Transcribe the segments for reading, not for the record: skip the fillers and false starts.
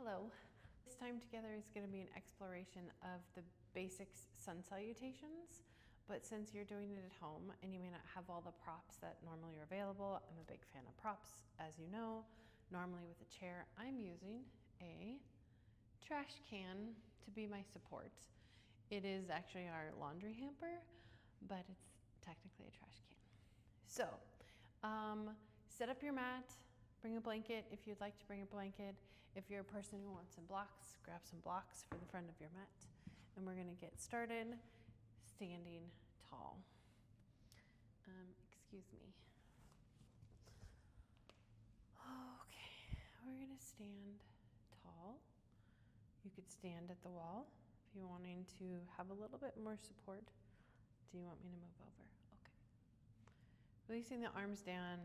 Hello. This time together is going to be an exploration of the basics sun salutations, but since you're doing it at home and you may not have all the props that normally are available, I'm a big fan of props, as you know. Normally with a chair, I'm using a trash can to be my support. It is actually our laundry hamper, but it's technically a trash can. So, set up your mat. Bring a blanket if you'd like to bring a blanket. If you're a person who wants some blocks, grab some blocks for the front of your mat. And we're gonna get started standing tall. Excuse me. Okay, we're gonna stand tall. You could stand at the wall if you're wanting to have a little bit more support. Do you want me to move over? Okay. Releasing the arms down.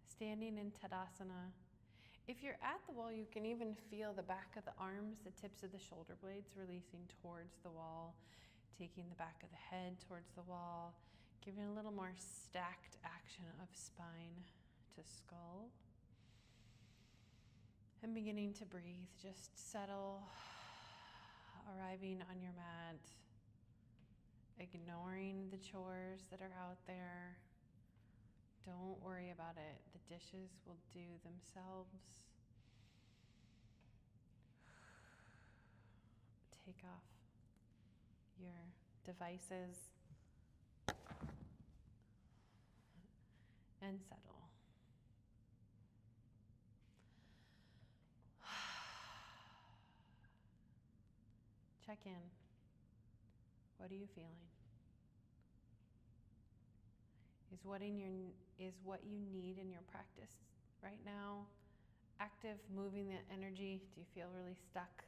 Standing in Tadasana. If you're at the wall, you can even feel the back of the arms, the tips of the shoulder blades releasing towards the wall, taking the back of the head towards the wall, giving a little more stacked action of spine to skull. And beginning to breathe, just settle, arriving on your mat, ignoring the chores that are out there. Don't worry about it. The dishes will do themselves. Take off your devices and settle. Check in. What are you feeling? Is what you need in your practice right now active, moving the energy? Do you feel really stuck?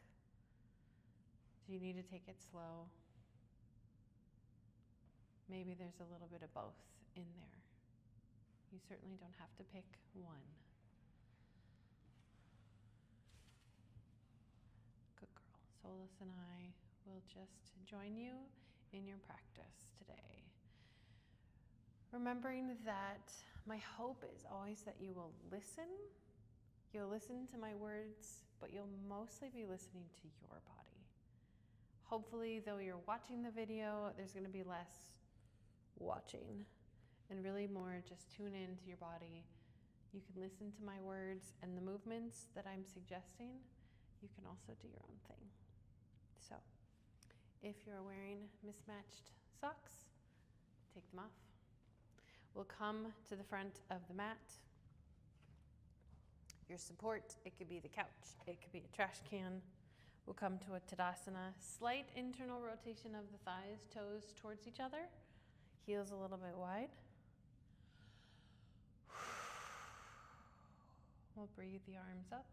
Do you need to take it slow? Maybe there's a little bit of both in there. You certainly don't have to pick one. Good girl. Solace and I will just join you in your practice today. Remembering that my hope is always that you will listen. You'll listen to my words, but you'll mostly be listening to your body. Hopefully, though you're watching the video, there's going to be less watching and really more just tune in to your body. You can listen to my words and the movements that I'm suggesting. You can also do your own thing. So, if you're wearing mismatched socks, take them off. We'll come to the front of the mat. Your support, it could be the couch, it could be a trash can. We'll come to a Tadasana, slight internal rotation of the thighs, toes towards each other, heels a little bit wide. We'll breathe the arms up.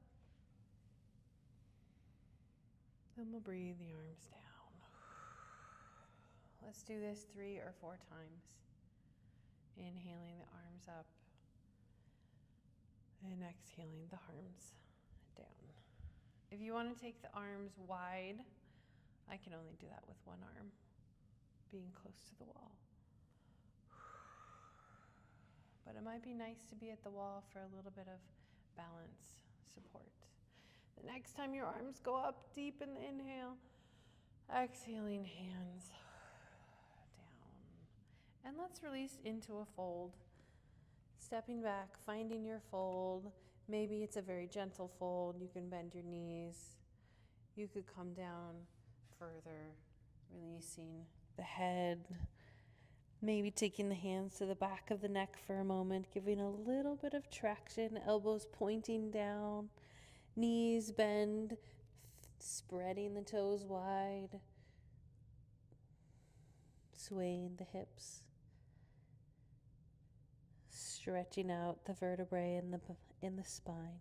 Then we'll breathe the arms down. Let's do this 3 or 4 times. Inhaling the arms up and exhaling the arms down. If you want to take the arms wide, I can only do that with one arm, being close to the wall. But it might be nice to be at the wall for a little bit of balance, support. The next time your arms go up deep in the inhale, exhaling hands. And let's release into a fold. Stepping back, finding your fold. Maybe it's a very gentle fold. You can bend your knees. You could come down further, releasing the head. Maybe taking the hands to the back of the neck for a moment, giving a little bit of traction, elbows pointing down, knees bend, spreading the toes wide, swaying the hips. Stretching out the vertebrae in the spine.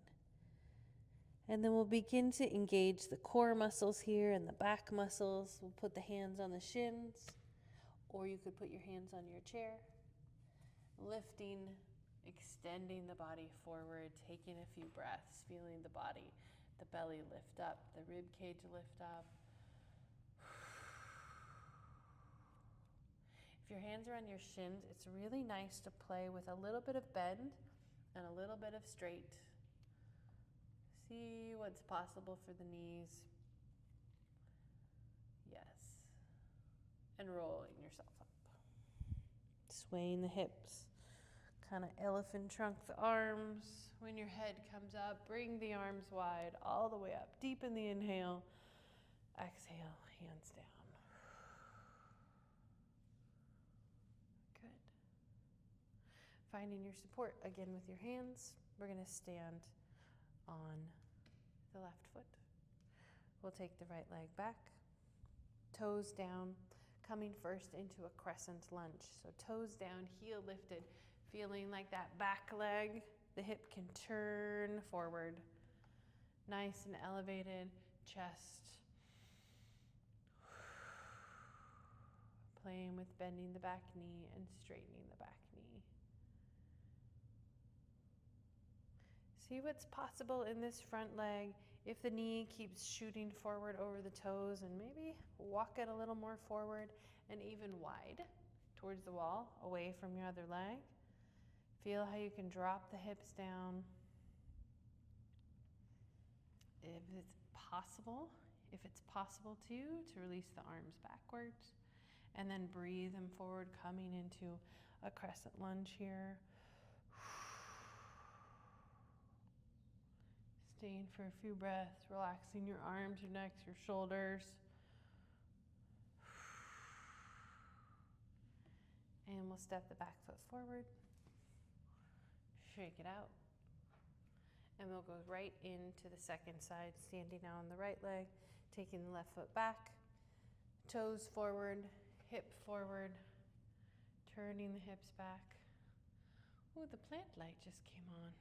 And then we'll begin to engage the core muscles here and the back muscles. We'll put the hands on the shins, or you could put your hands on your chair. Lifting, extending the body forward, taking a few breaths, feeling the body, the belly lift up, the rib cage lift up. If your hands are on your shins, it's really nice to play with a little bit of bend and a little bit of straight. See what's possible for the knees. Yes. And rolling yourself up. Swaying the hips. Kind of elephant trunk the arms. When your head comes up, bring the arms wide all the way up. Deepen the inhale. Exhale, hands down. Good. Finding your support again with your hands. We're going to stand on the left foot. We'll take the right leg back. Toes down, coming first into a crescent lunge. So toes down, heel lifted, feeling like that back leg, the hip can turn forward. Nice and elevated chest. Playing with bending the back knee and straightening the back knee. See what's possible in this front leg. If the knee keeps shooting forward over the toes, and maybe walk it a little more forward and even wide towards the wall, away from your other leg. Feel how you can drop the hips down. If it's possible to release the arms backwards, and then breathe them forward, coming into a crescent lunge here. Staying for a few breaths, relaxing your arms, your necks, your shoulders. And we'll step the back foot forward. Shake it out. And we'll go right into the second side, standing now on the right leg, taking the left foot back, toes forward, hip forward, turning the hips back. Ooh, the plant light just came on.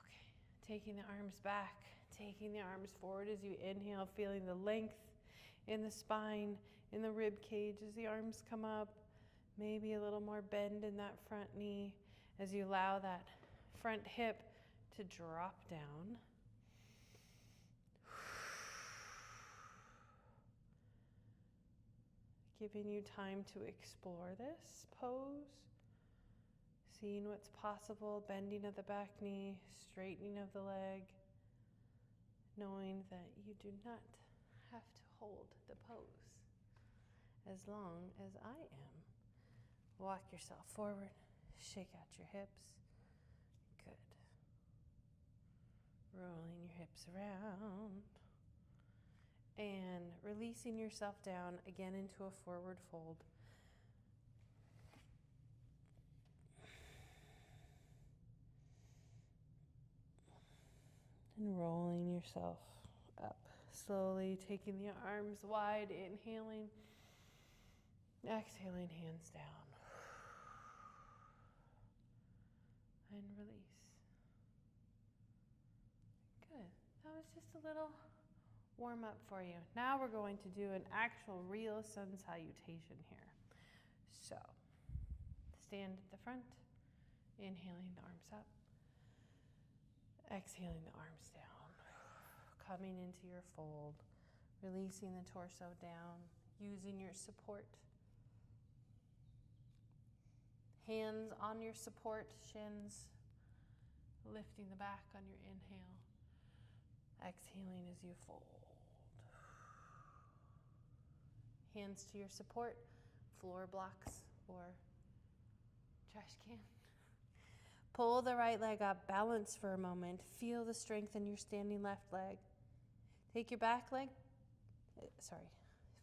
Okay, taking the arms back, taking the arms forward as you inhale, feeling the length in the spine, in the rib cage as the arms come up. Maybe a little more bend in that front knee as you allow that front hip to drop down. Giving you time to explore this pose. Seeing what's possible, bending of the back knee, straightening of the leg. Knowing that you do not have to hold the pose as long as I am. Walk yourself forward, shake out your hips. Good. Rolling your hips around. And releasing yourself down again into a forward fold. And rolling yourself up. Slowly taking the arms wide, inhaling. Exhaling, hands down. And release. Good. That was just a little warm up for you. Now we're going to do an actual real sun salutation here. So, stand at the front, inhaling the arms up, exhaling the arms down, coming into your fold, releasing the torso down, using your support. Hands on your support, shins, lifting the back on your inhale, exhaling as you fold. Hands to your support, floor blocks or trash can. Pull the right leg up, balance for a moment. Feel the strength in your standing left leg. Take your back leg,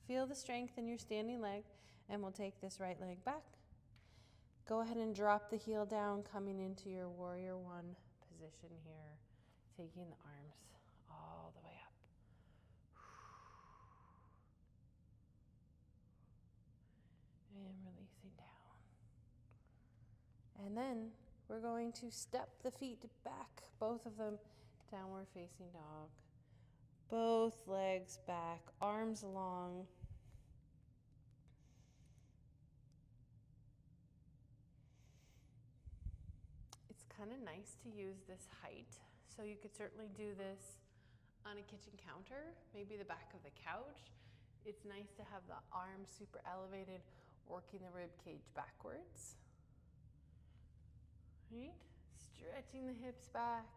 feel the strength in your standing leg, and we'll take this right leg back. Go ahead and drop the heel down, coming into your warrior one position here. Taking the arms all the way up. And releasing down. And then we're going to step the feet back, both of them, downward facing dog. Both legs back, arms long. It's kind of nice to use this height. So you could certainly do this on a kitchen counter, maybe the back of the couch. It's nice to have the arms super elevated, working the rib cage backwards. Right? Stretching the hips back,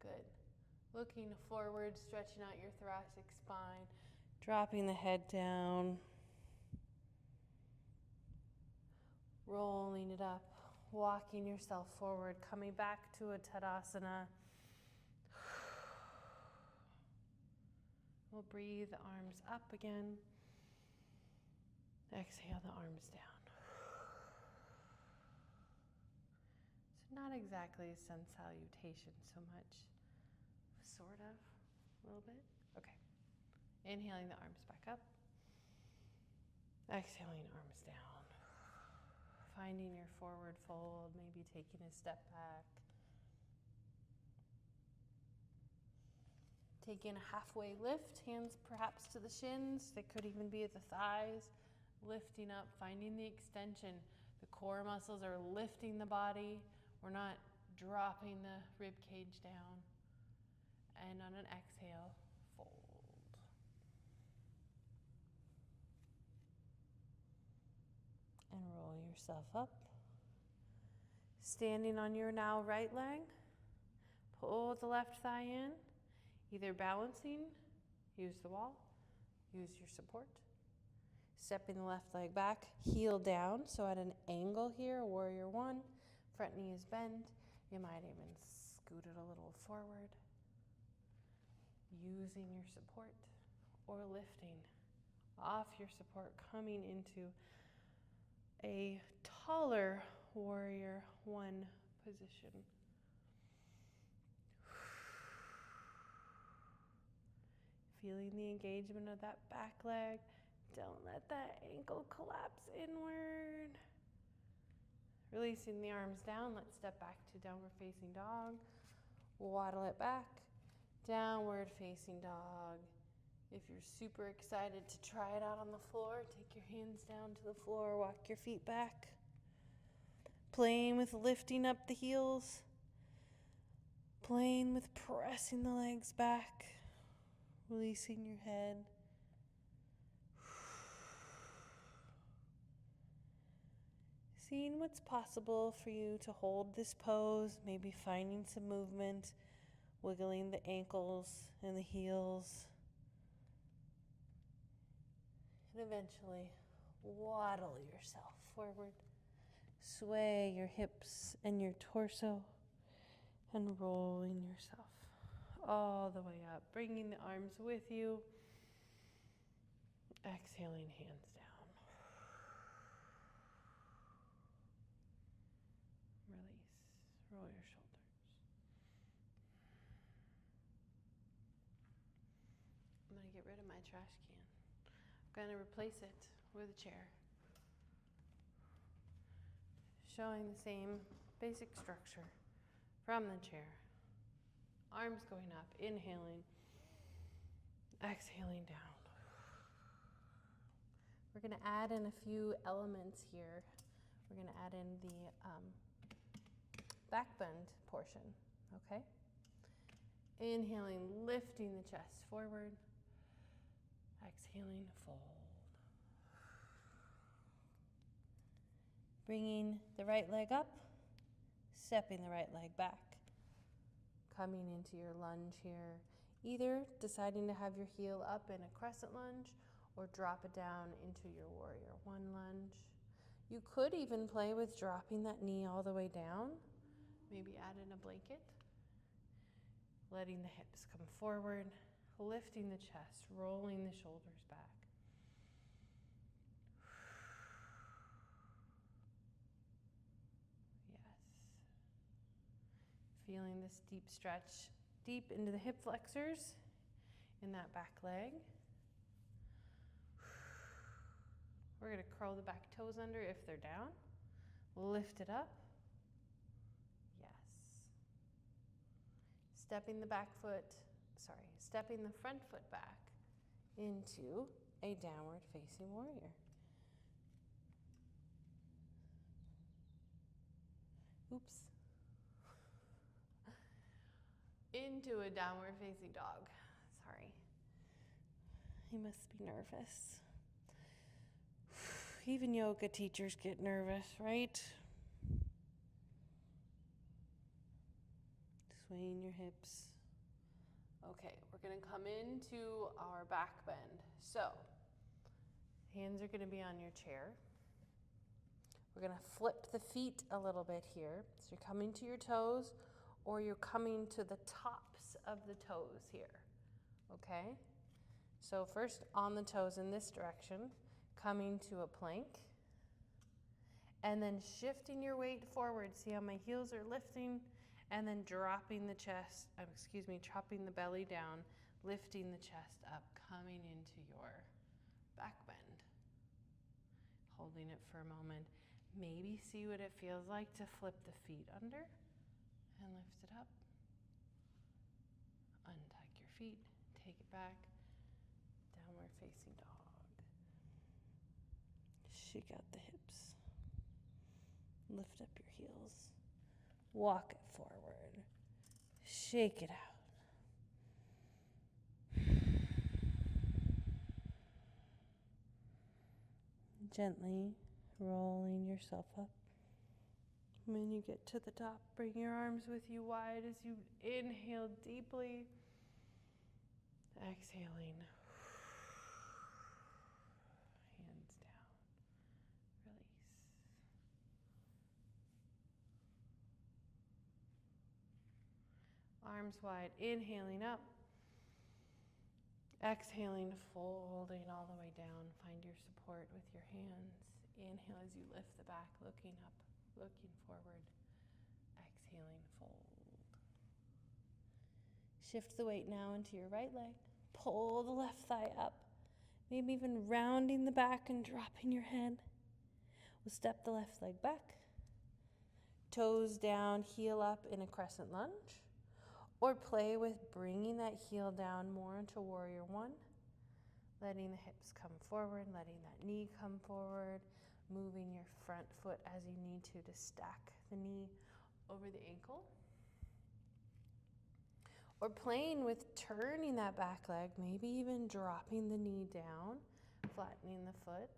Good. Looking forward, stretching out your thoracic spine, dropping the head down, rolling it up, walking yourself forward, coming back to a Tadasana. We'll breathe the arms up again. Exhale the arms down. So not exactly a sun salutation so much. Sort of, a little bit. Okay. Inhaling the arms back up. Exhaling arms down. Finding your forward fold, maybe taking a step back. Taking a halfway lift, hands perhaps to the shins. They could even be at the thighs. Lifting up, finding the extension. The core muscles are lifting the body. We're not dropping the rib cage down. And on an exhale, fold. And roll yourself up. Standing on your now right leg, pull the left thigh in. Either balancing, use the wall, use your support. Stepping the left leg back, heel down, so at an angle here, warrior one. Front knee is bent. You might even scoot it a little forward. Using your support or lifting off your support, coming into a taller warrior one position. Feeling the engagement of that back leg. Don't let that ankle collapse inward. Releasing the arms down, let's step back to downward facing dog. Waddle it back. Downward facing dog. If you're super excited to try it out on the floor, take your hands down to the floor, walk your feet back. Playing with lifting up the heels. Playing with pressing the legs back. Releasing your head. Seeing what's possible for you to hold this pose, maybe finding some movement, wiggling the ankles and the heels. And eventually, waddle yourself forward. Sway your hips and your torso and rolling yourself all the way up, bringing the arms with you. Exhaling, hands down. Release, roll your shoulders. I'm going to get rid of my trash can. I'm going to replace it with a chair. Showing the same basic structure from the chair. Arms going up, inhaling, exhaling down. We're going to add in a few elements here. We're going to add in the back bend portion, okay? Inhaling, lifting the chest forward. Exhaling, fold. Bringing the right leg up, stepping the right leg back. Coming into your lunge here. Either deciding to have your heel up in a crescent lunge or drop it down into your warrior one lunge. You could even play with dropping that knee all the way down. Maybe add in a blanket. Letting the hips come forward, lifting the chest, rolling the shoulders back. Feeling this deep stretch deep into the hip flexors in that back leg. We're going to curl the back toes under if they're down. Lift it up. Yes. Stepping the front foot back into a downward facing warrior. Oops. Into a downward facing dog. Sorry. He must be nervous. Even yoga teachers get nervous, right? Swaying your hips, Okay, we're gonna come into our back bend. So, hands are gonna be on your chair. We're gonna flip the feet a little bit here. So you're coming to your toes, or you're coming to the tops of the toes here, okay? So first on the toes in this direction, coming to a plank, and then shifting your weight forward. See how my heels are lifting, and then dropping the chest, dropping the belly down, lifting the chest up, coming into your back bend. Holding it for a moment. Maybe see what it feels like to flip the feet under and lift it up. Untuck your feet, take it back, downward facing dog. Shake out the hips. Lift up your heels. Walk it forward. Shake it out. Gently rolling yourself up. When you get to the top, bring your arms with you wide as you inhale deeply. Exhaling. Hands down. Release. Arms wide. Inhaling up. Exhaling, folding all the way down. Find your support with your hands. Inhale as you lift the back, looking up, looking forward. Exhaling, fold. Shift the weight now into your right leg. Pull the left thigh up. Maybe even rounding the back and dropping your head. We'll step the left leg back. Toes down, heel up in a crescent lunge. Or play with bringing that heel down more into warrior one. Letting the hips come forward, letting that knee come forward. Moving your front foot as you need to stack the knee over the ankle. Or playing with turning that back leg, maybe even dropping the knee down, flattening the foot.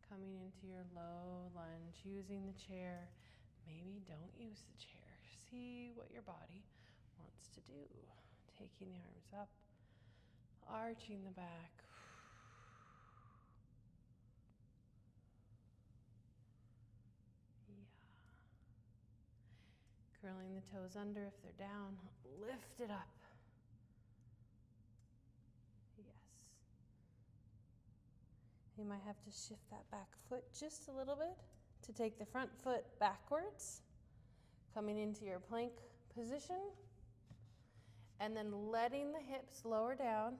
Coming into your low lunge, using the chair. Maybe don't use the chair. See what your body wants to do. Taking the arms up, arching the back. Curling the toes under if they're down. Lift it up. Yes. You might have to shift that back foot just a little bit to take the front foot backwards. Coming into your plank position. And then letting the hips lower down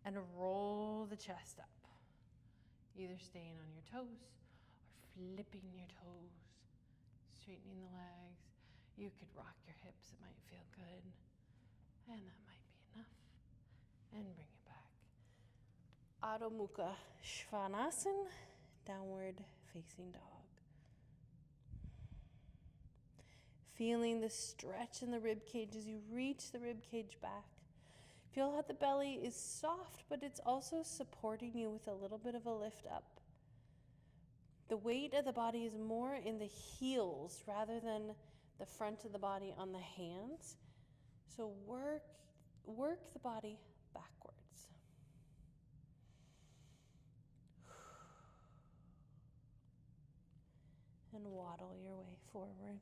and roll the chest up. Either staying on your toes or flipping your toes. Straightening the legs. You could rock your hips, it might feel good. And that might be enough. And bring it back. Adho Mukha Svanasana, downward facing dog. Feeling the stretch in the rib cage as you reach the rib cage back. Feel how the belly is soft, but it's also supporting you with a little bit of a lift up. The weight of the body is more in the heels rather than the front of the body on the hands. So work the body backwards. And waddle your way forward.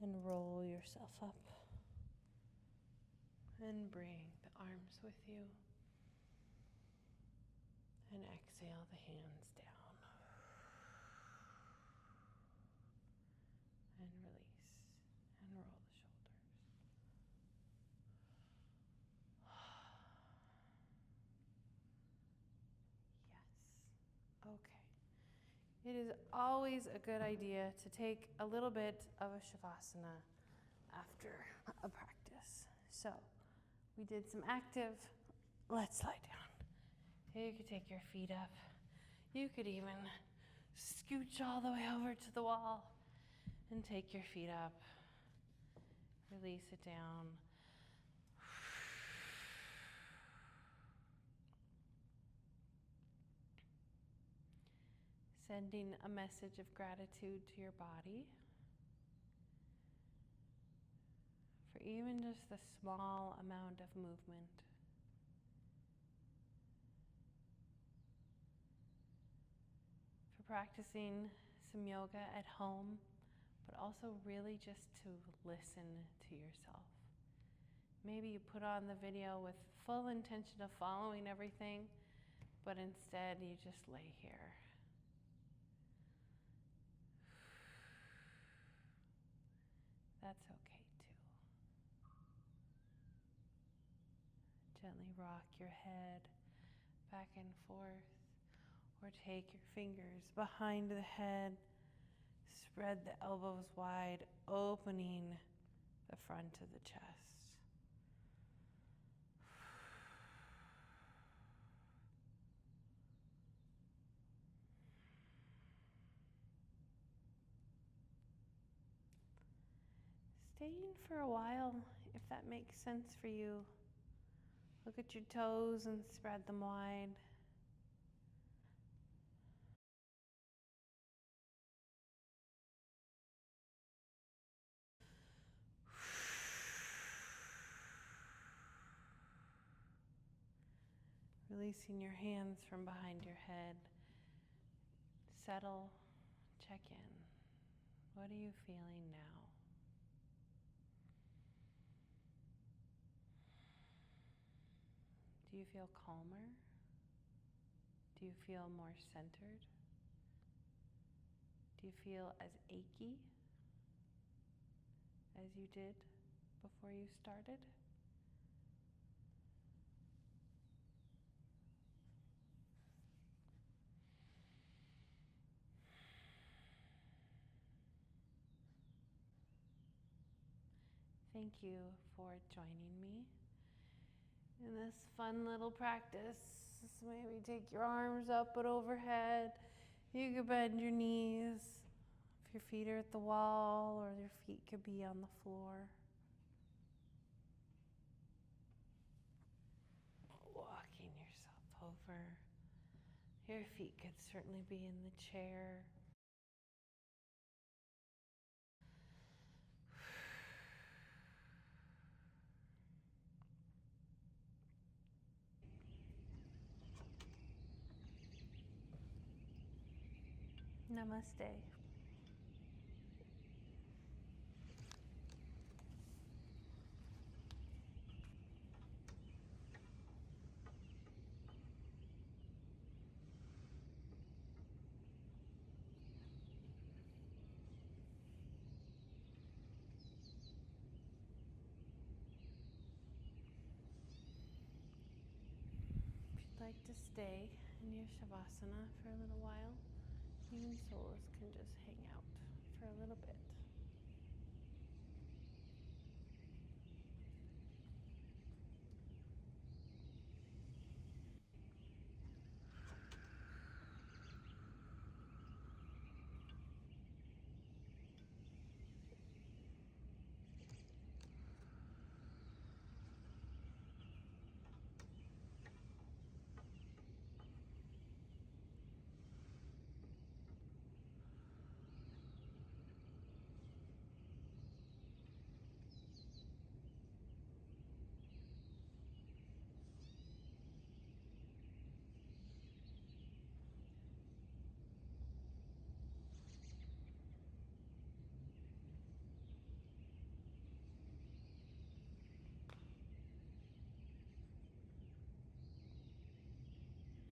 And roll yourself up. And bring the arms with you. And exhale the hands down. And release. And roll the shoulders. Yes. Okay. It is always a good idea to take a little bit of a Shavasana after a practice. So we did some active. Let's lie down. You could take your feet up. You could even scooch all the way over to the wall and take your feet up. Release it down. Sending a message of gratitude to your body or even just the small amount of movement. For practicing some yoga at home, but also really just to listen to yourself. Maybe you put on the video with full intention of following everything, but instead you just lay here. That's okay too. Gently rock your head back and forth, or take your fingers behind the head. Spread the elbows wide, opening the front of the chest. Staying for a while, if that makes sense for you. Look at your toes and spread them wide. Releasing your hands from behind your head. Settle, check in. What are you feeling now? Do you feel calmer? Do you feel more centered? Do you feel as achy as you did before you started? Thank you for joining me in this fun little practice. Maybe take your arms up and overhead. You could bend your knees if your feet are at the wall, or your feet could be on the floor. Walking yourself over. Your feet could certainly be in the chair. Namaste. If you'd like to stay in your Savasana for a little while, you and Solace can just hang out for a little bit.